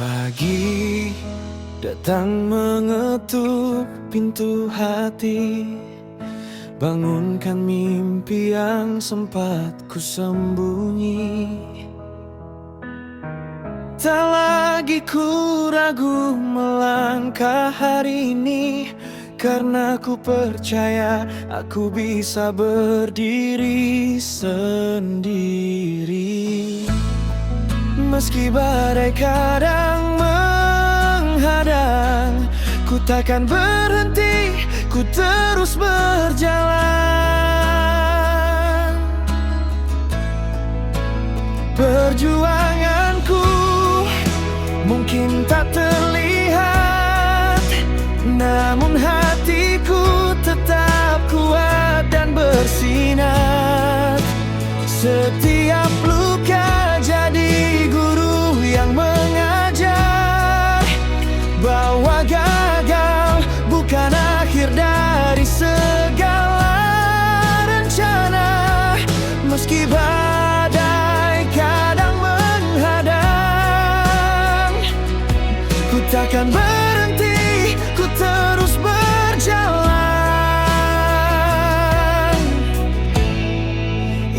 Pagi datang mengetuk pintu hati, bangunkan mimpi yang sempat ku sembunyi. Tak lagi ku ragu melangkah hari ini, karena ku percaya aku bisa berdiri sendiri. Meski badai kadang menghadang, ku takkan berhenti, ku terus berjalan. Perjuanganku mungkin tak terlihat, namun hatiku tetap kuat dan bersinar. Setiap luka jadi guru yang mengajar bahwa gagal bukan akhir dari segala rencana. Meski badai kadang menghadang, ku takkan berhenti, ku terus berjalan.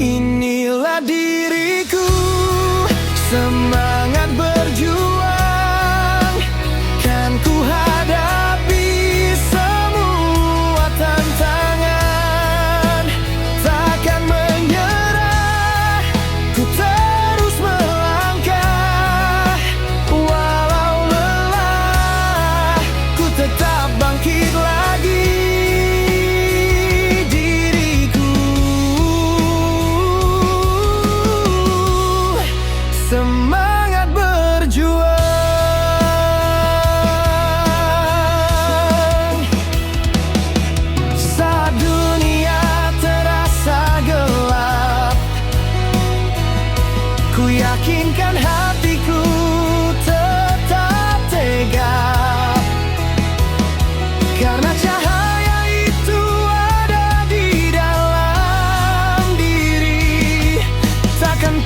Inilah diriku, semangat berjuang, kan ku hadapi semua tantangan. Takkan menyerah, ku terus melangkah. Walau lelah, ku tetap bangkit lagi. Semangat berjuang. Saat dunia terasa gelap, ku yakinkan hatiku tetap tegak, karena cahaya itu ada di dalam diri. Takkan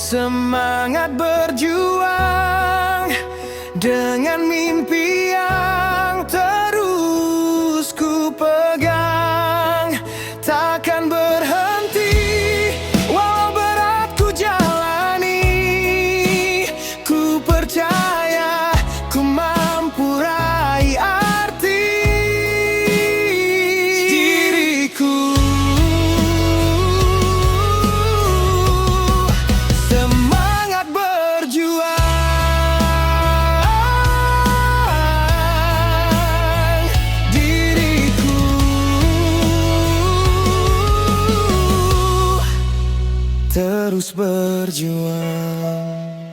semangat berjuang dengan mimpi yang terus ku pegang. Takkan berhenti walau berat ku jalani. Ku percaya ku mampu raih arti diriku. Terus berjuang.